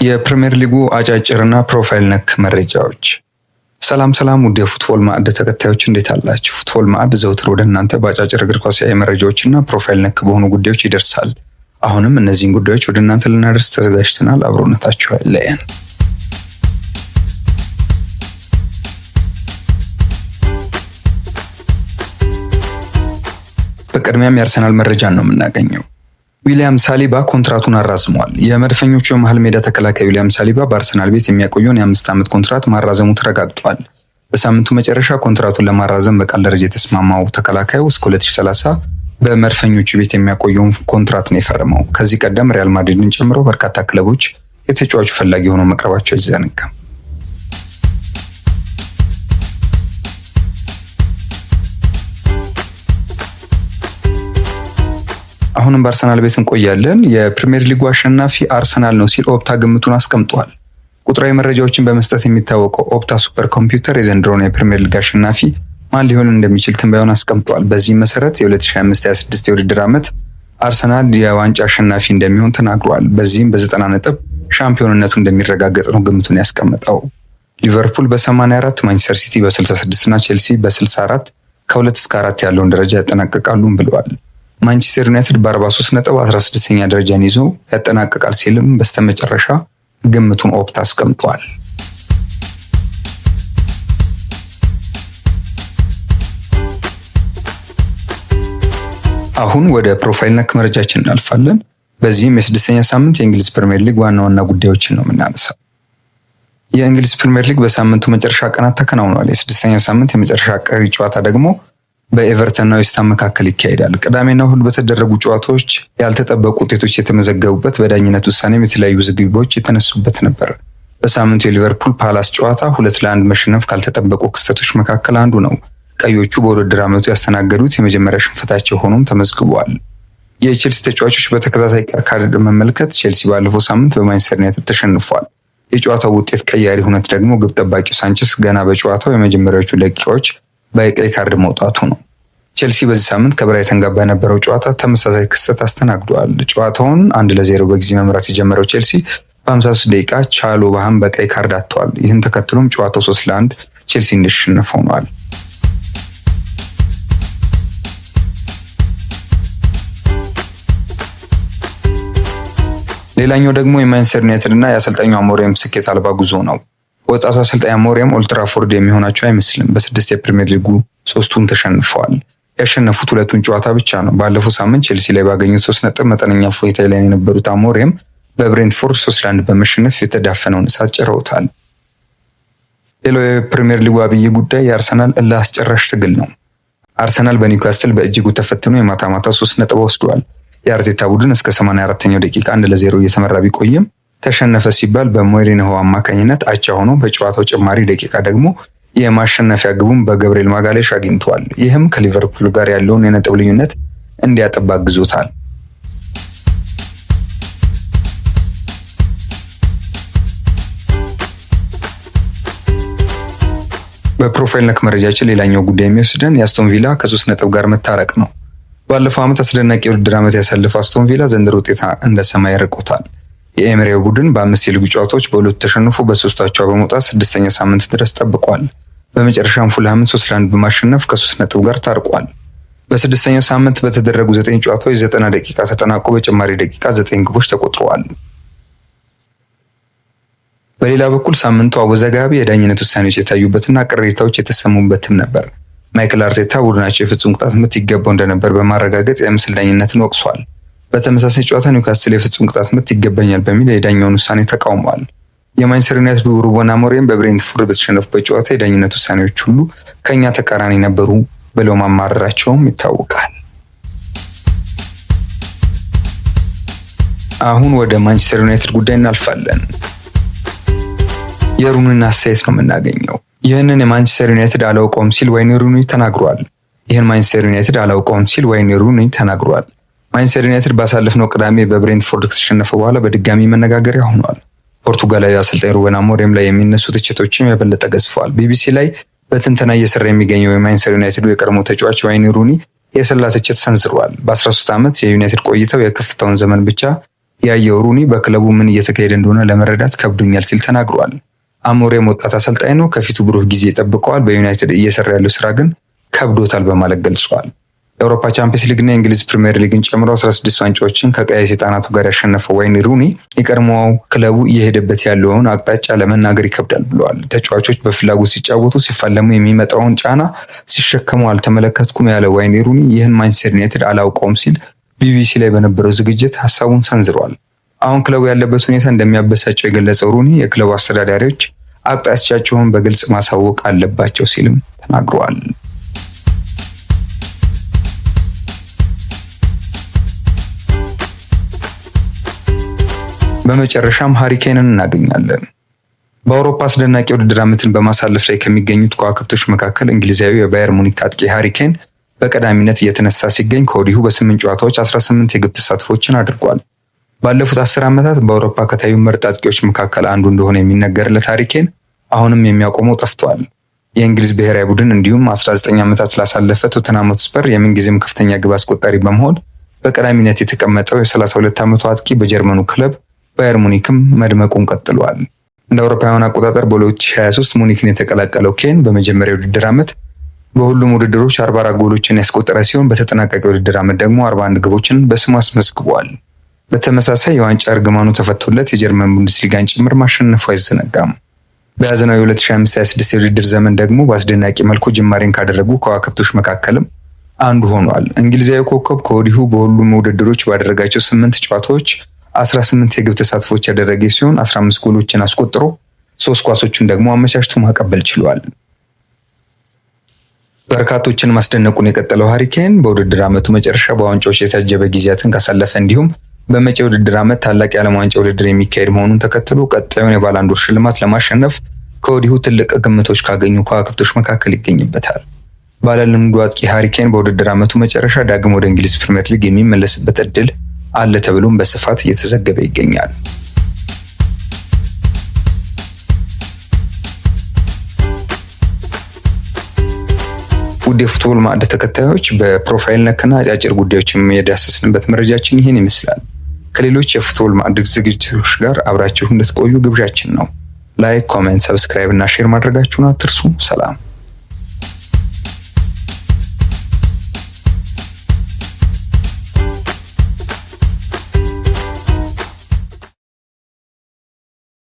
የፕሪሚየር ሊጉ አጫጭርና ፕሮፋይል ነክ መረጃዎች። ሰላም ውድ የፉትቦል ማዕድ ተከታዮች እንዴት አላችሁ? ፉትቦል ማዕድ ዘውትር ወደ እናንተ በአጫጭር እግር ኳሳዊ መረጃዎችና ፕሮፋይል ነክ በሆኑ ጉዳዮች ይደርሳል። አሁንም እነዚህን ጉዳዮች ወደ እናንተ ልናደርስ ተዘጋጅተናል። አብሮነታችሁ አይለየን። በቅድሚያም የአርሰናል መረጃን ነው የምናገኘው። ዊሊያም ሳሊባ ኮንትራቱን አራዝሟል። የመድፈኞቹ የመሃል ሜዳ ተከላካይ ዊሊያም ሳሊባ በአርሰናል ቤት የሚያቆየውን የ5 ዓመት ኮንትራት ማራዘሙ ተረጋግጧል። በሳምንቱ መጨረሻ ኮንትራቱን ለማራዘም በቃል ደረጃ የተስማማው ተከላካዩ እስከ 2030 በመድፈኞቹ ቤት የሚያቆየውን ኮንትራት ነው የፈረመው። ከዚህ ቀደም ሪያል ማድሪድን ጨምሮ በርካታ ክለቦች የተጫዋቹ ፈላጊ ሆነው መቅረባቸው አይዘነጋም። አሁንም በአርሰናል ቤት እንቆያለን። የፕሪሚየር ሊጉ አሸናፊ አርሰናል ነው ሲል ኦፕታ ግምቱን አስቀምጧል። ቁጥራዊ መረጃዎችን በመስጠት የሚታወቀው ኦፕታ ሱፐር ኮምፒውተር የዘንድሮውን የፕሪሚየር ሊግ አሸናፊ ማን ሊሆን እንደሚችል ትንበያውን አስቀምጧል። በዚህም መሰረት የ2025/26 የውድድር ዓመት አርሰናል የዋንጫ አሸናፊ እንደሚሆን ተናግሯል። በዚህም በ90 ነጥብ ሻምፒዮንነቱ እንደሚረጋገጥ ነው ግምቱን ያስቀመጠው። ሊቨርፑል በ84፣ ማንቸስተር ሲቲ በ66 እና ቼልሲ በ64 ከ2 እስከ 4 ያለውን ደረጃ ያጠናቅቃሉም ብለዋል። ማንቸስተር ዩናይትድ በ43 ነጥብ 16ኛ ደረጃን ይዞ ያጠናቅቃል ሲልም በስተመጨረሻ ግምቱን ኦፕታ አስቀምጧል። አሁን ወደ ፕሮፋይል ነክ መረጃችን እናልፋለን። በዚህም የ6ኛ ሳምንት የእንግሊዝ ፕሪሚየር ሊግ ዋና ዋና ጉዳዮችን ነው የምናነሳው። የእንግሊዝ ፕሪሚየር ሊግ በሳምንቱ መጨረሻ ቀናት ተከናውኗል። የ6ኛ ሳምንት የመጨረሻ ቀሪ ጨዋታ ደግሞ በኤቨርተንና ዌስትሃም መካከል ይካሄዳል። ቅዳሜና እሁድ በተደረጉ ጨዋታዎች ያልተጠበቁ ውጤቶች የተመዘገቡበት፣ በዳኝነት ውሳኔም የተለያዩ ውዝግቦች የተነሱበት ነበር። በሳምንቱ የሊቨርፑል ፓላስ ጨዋታ 2-1 መሸነፍ ካልተጠበቁ ክስተቶች መካከል አንዱ ነው። ቀዮቹ በውድድር ዓመቱ ያስተናገዱት የመጀመሪያ ሽንፈታቸው ሆኖም ተመዝግቧል። የቼልሲ ተጫዋቾች በተከታታይ ቀይ ካርድ መመልከት፣ ቼልሲ ባለፈው ሳምንት በማንቸስተር ዩናይትድ ተሸንፏል። የጨዋታው ውጤት ቀያሪ ሁነት ደግሞ ግብ ጠባቂው ሳንቼስ ገና በጨዋታው የመጀመሪያዎቹ ደቂቃዎች በቀይ ካርድ መውጣቱ ነው። ቼልሲ በዚህ ሳምንት ከብራይተን ጋር በነበረው ጨዋታ ተመሳሳይ ክስተት አስተናግዷል። ጨዋታውን 1-0 በጊዜ መምራት የጀመረው ቼልሲ በ53 ደቂቃ ቻሎባህን በቀይ ካርድ አጥቷል። ይህን ተከትሎም ጨዋታው 3-1 ቼልሲ እንዲሸነፍ ሆኗል። ሌላኛው ደግሞ የማንቸስተር ዩናይትድ እና የአሰልጣኙ አሞሪም ስኬት አልባ ጉዞ ነው። ወጣቱ አሰልጣኝ አሞሪም ኦልድ ትራፎርድ የሚሆናቸው አይመስልም። በ6 የፕሪሚየር ሊጉ 3ቱን ተሸንፈዋል። ያሸነፉት 2ቱን ጨዋታ ብቻ ነው። ባለፈው ሳምንት ቼልሲ ላይ ባገኙት 3 ነጥብ መጠነኛ እፎይታ ላይ የነበሩት አሞሪም በብሬንትፎርድ 3-1 በመሸነፍ የተዳፈነውን እሳት ጭረውታል። ሌላው የፕሪሚየር ሊጉ አብይ ጉዳይ የአርሰናል እልህ አስጨራሽ ትግል ነው። አርሰናል በኒውካስትል በእጅጉ ተፈትኖ የማታ 3 ነጥብ ወስዷል። የአርቴታ ቡድን እስከ 84ኛው ደቂቃ 1-0 እየተመራ ቢቆይም ተሸነፈ ሲባል በሞሪንሆ አማካኝነት አቻ ሆኖ በጨዋታው ጭማሪ ደቂቃ ደግሞ የማሸነፊያ ግቡን በገብርኤል ማጋሌሽ አግኝቷል። ይህም ከሊቨርፑል ጋር ያለውን የነጥብ ልዩነት እንዲያጠባ አግዞታል። በፕሮፋይል ነክ መረጃችን ሌላኛው ጉዳይ የሚወስደን የአስቶን ቪላ ከ3 ነጥብ ጋር መታረቅ ነው። ባለፈው ዓመት አስደናቂ የውድድር ዓመት ያሳለፈው አስቶን ቪላ ዘንድሮ ውጤት እንደ ሰማይ ርቆታል። የኤምሬው ቡድን በ5 የሊጉ ጨዋታዎች በ2 ተሸንፎ በ3 አቻ በመውጣት 6ኛ ሳምንት ድረስ ጠብቋል። በመጨረሻም ፉልሃምን 3-1 በማሸነፍ ከ3 ነጥብ ጋር ታርቋል። በ6ኛው ሳምንት በተደረጉ 9 ጨዋታዎች 90 ደቂቃ ተጠናቆ በጭማሪ ደቂቃ 9 ግቦች ተቆጥረዋል። በሌላ በኩል ሳምንቱ አወዛጋቢ የዳኝነት ውሳኔዎች የታዩበትና ቅሬታዎች የተሰሙበትም ነበር። ማይክል አርቴታ ቡድናቸው የፍጹም ቅጣት ምት ይገባው እንደነበር በማረጋገጥ የምስል ዳኝነትን ወቅሷል። በተመሳሳይ ጨዋታ ኒውካስትል የፍጹም ቅጣት ምት ይገባኛል በሚል የዳኛውን ውሳኔ ተቃውሟል። የማንቸስተር ዩናይትድ ሩበን አሞሪም በብሬንትፎርድ በተሸነፉበት ጨዋታ የዳኝነት ውሳኔዎች ሁሉ ከኛ ተቃራኒ ነበሩ ብለው ማማረራቸውም ይታወቃል። አሁን ወደ ማንቸስተር ዩናይትድ ጉዳይ እናልፋለን። የሩኒን አስተያየት ነው የምናገኘው። ይህንን የማንቸስተር ዩናይትድ አላውቀውም ሲል ዋይን ሩኒ ተናግሯል። ማንቸስተር ዩናይትድ ባሳለፍነው ቅዳሜ በብሬንትፎርድ ከተሸነፈ በኋላ በድጋሚ መነጋገሪያ ሆኗል። ፖርቱጋላዊ አሰልጣኝ ሩበን አሞሪም ላይ የሚነሱ ትችቶችም የበለጠ ገዝፈዋል። ቢቢሲ ላይ በትንተና እየሰራ የሚገኘው የማንቸስተር ዩናይትድ የቀድሞ ተጫዋች ዋይን ሩኒ የሰላ ትችት ሰንዝሯል። በ13 ዓመት የዩናይትድ ቆይታው የከፍታውን ዘመን ብቻ ያየው ሩኒ በክለቡ ምን እየተካሄደ እንደሆነ ለመረዳት ከብዶኛል ሲል ተናግሯል። አሞሪም ወጣት አሰልጣኝ ነው፣ ከፊቱ ብሩህ ጊዜ ይጠብቀዋል። በዩናይትድ እየሰራ ያለው ስራ ግን ከብዶታል በማለት ገልጿል። የአውሮፓ ቻምፒየንስ ሊግና የእንግሊዝ ፕሪሚየር ሊግን ጨምሮ 16 ዋንጫዎችን ከቀይ ሰይጣናቱ ጋር ያሸነፈው ዋይን ሩኒ የቀድሞው ክለቡ እየሄደበት ያለውን አቅጣጫ ለመናገር ይከብዳል ብለዋል። ተጫዋቾች በፍላጎት ሲጫወቱ ሲፋለሙ የሚመጣውን ጫና ሲሸከሙ አልተመለከትኩም ያለ ዋይን ሩኒ ይህን ማንቸስተር ዩናይትድ አላውቀውም ሲል ቢቢሲ ላይ በነበረው ዝግጅት ሀሳቡን ሰንዝሯል። አሁን ክለቡ ያለበት ሁኔታ እንደሚያበሳጨው የገለጸው ሩኒ የክለቡ አስተዳዳሪዎች አቅጣጫቸውን በግልጽ ማሳወቅ አለባቸው ሲልም ተናግረዋል። በመጨረሻም ሃሪኬንን እናገኛለን። በአውሮፓ አስደናቂ ውድድር ዓመትን በማሳለፍ ላይ ከሚገኙት ከዋክብቶች መካከል እንግሊዛዊ የባየር ሙኒክ አጥቂ ሃሪኬን በቀዳሚነት እየተነሳ ሲገኝ ከወዲሁ በ8 ጨዋታዎች 18 የግብ ተሳትፎችን አድርጓል። ባለፉት 10 ዓመታት በአውሮፓ ከታዩ ምርጥ አጥቂዎች መካከል አንዱ እንደሆነ የሚነገርለት ሃሪኬን አሁንም የሚያቆመው ጠፍቷል። የእንግሊዝ ብሔራዊ ቡድን እንዲሁም 19 ዓመታት ላሳለፈ ቶተንሃም ሆትስፐር የምንጊዜም ከፍተኛ ግብ አስቆጣሪ በመሆን በቀዳሚነት የተቀመጠው የ32 ዓመቱ አጥቂ በጀርመኑ ክለብ ባየር ሙኒክም መድመቁን ቀጥሏል። እንደ አውሮፓውያን አቆጣጠር በ2023 ሙኒክን የተቀላቀለው ኬን በመጀመሪያው ውድድር ዓመት በሁሉም ውድድሮች 44 ጎሎችን ያስቆጠረ ሲሆን በተጠናቀቀው ውድድር ዓመት ደግሞ 41 ግቦችን በስሙ አስመዝግቧል። በተመሳሳይ የዋንጫ እርግማኑ ተፈቶለት የጀርመን ቡንደስሊጋን ጭምር ማሸነፉ አይዘነጋም። በያዝነው የ2025/26 የውድድር ዘመን ደግሞ በአስደናቂ መልኩ ጅማሬን ካደረጉ ከዋክብቶች መካከልም አንዱ ሆኗል። እንግሊዛዊ ኮከብ ከወዲሁ በሁሉም ውድድሮች ባደረጋቸው 8 ጨዋታዎች 18 የግብ ተሳትፎች ያደረገ ሲሆን 15 ጎሎችን አስቆጥሮ 3 ኳሶችን ደግሞ አመቻችቶ ማቀበል ችሏል። በርካቶችን ማስደነቁን የቀጠለው ሃሪኬን በውድድር ዓመቱ መጨረሻ በዋንጫዎች የታጀበ ጊዜያትን ካሳለፈ እንዲሁም በመጪው ውድድር ዓመት ታላቅ የዓለም ዋንጫ ውድድር የሚካሄድ መሆኑን ተከትሎ ቀጣዩን የባላንዶር ሽልማት ለማሸነፍ ከወዲሁ ትልቅ ግምቶች ካገኙ ከዋክብቶች መካከል ይገኝበታል። ባለልምዱ አጥቂ ሃሪኬን በውድድር ዓመቱ መጨረሻ ዳግም ወደ እንግሊዝ ፕሪሚየር ሊግ የሚመለስበት እድል አለ ተብሎም በስፋት እየተዘገበ ይገኛል። ውድ የፉትቦል ማዕድ ተከታዮች በፕሮፋይል ነክና አጫጭር ጉዳዮችን የዳሰስንበት መረጃችን ይህን ይመስላል። ከሌሎች የፉትቦል ማዕድ ዝግጅቶች ጋር አብራችሁ እንድትቆዩ ግብዣችን ነው። ላይክ፣ ኮሜንት፣ ሰብስክራይብ እና ሼር ማድረጋችሁን አትርሱ። ሰላም።